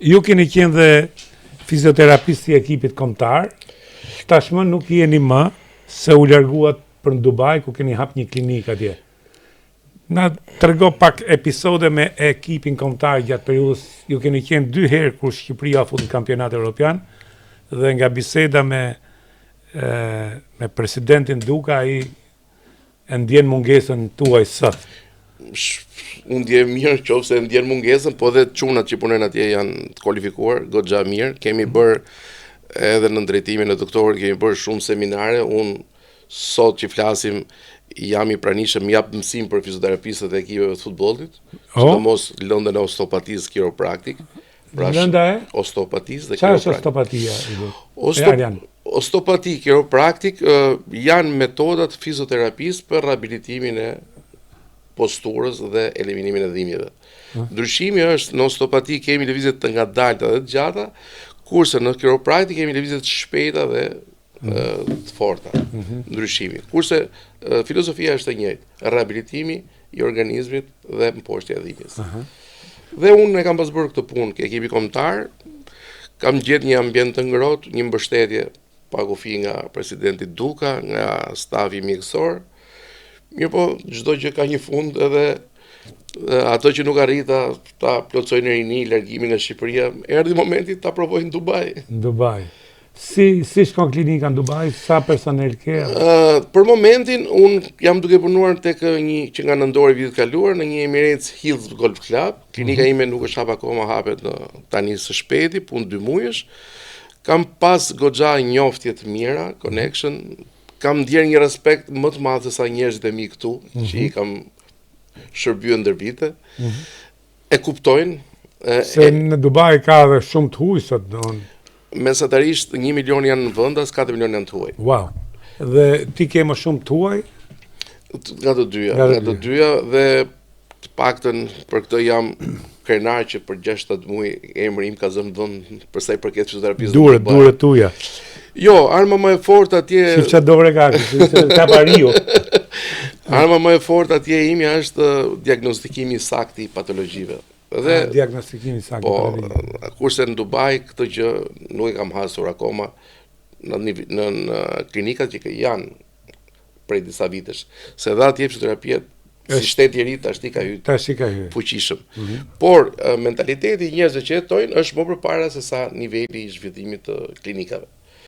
Ju keni qenë dhe fizioterapisti i ekipit kombëtar, tashmë nuk jeni më, se u larguat për në Dubai, ku keni hap një klinik atje. Na trego pak episode me ekipin kombëtar gjatë periudhës. Ju keni qenë 2 herë kur Shqipëria futi në kampionat evropian, dhe nga biseda me presidentin Duka, ai e ndjen mungesën tuaj sot. Unë ndjem mirë qofse ndjen mungesën, po dhe çunat që punojnë atje janë të kualifikuar, goxha mirë. Kemi bërë edhe në drejtimin e doktorit, kemi bërë shumë seminare. Unë sot që flasim jam i pranishëm, jap mësim për fizioterapistët e ekipeve të futbollit, sidomos lëndën e osteopatisë kiropraktik. Lënda e? Osteopatisë dhe kiropraktik. Çfarë është osteopatia? Osteopati kiropraktik janë metodat fizioterapisë për rehabilitimin e posturës dhe eliminimin e dhimbjeve. Ndryshimi është në osteopati kemi lëvizje të ngadalta dhe të gjata, kurse në kiropraktik kemi lëvizje të shpejta dhe të forta. Ndryshimi. Kurse filozofia është e njëjtë, rehabilitimi i organizmit dhe mposhtja e dhimbjes. Dhe unë e kam pas bërë këtë punë ke ekipi kombëtar, kam gjetë një ambient të ngrohtë, një mbështetje pa kufi nga presidenti Duka, nga stafi mjekësor. Mirë po, çdo gjë ka një fund, edhe ato që nuk arrita ta plotësojnë në rini largimin nga Shqipëria, erdhi momenti ta provojnë në Dubai. Si shkon klinika në Dubai, sa personel ke? Për momentin, unë jam duke punuar tek një që nga nëndori vitit kaluar, në një Emirates Hills Golf Club. Klinika ime nuk është hap akoma, hapet tani së shpejti, punë 2 muajsh. Kam pas goxha njoftje të mira, connection, kam ndjerë një respekt më të madh se sa njerëzit e mi këtu, që i kam shërbyer ndër vite. E kuptojnë. Se në Dubai ka dhe shumë të huaj sot. Mesatarisht 1 milion janë në vendas, 4 milion janë të huaj. Wow. Dhe ti ke më shumë të huaj? Nga të dyja, dhe të paktën për këtë jam krenar që për 6-7 muaj emri im ka zënë vend për sa i përket fizioterapisë. Duret tuaja. Jo, arma më e fortë atje. Si çfarë dore ka pariu. Arma më e fortë atje imja është diagnostikimi i saktë i patologjive. Dhe diagnostikimi i saktë. Po, kurse në Dubai këtë gjë nuk e kam hasur akoma në klinikat që janë prej disa vitesh. Se dha atje fizioterapia si shteti i ri tash ka hyrë fuqishëm. Por mentaliteti i njerëzve që jetojnë është më përpara se sa niveli i zhvillimit të klinikave.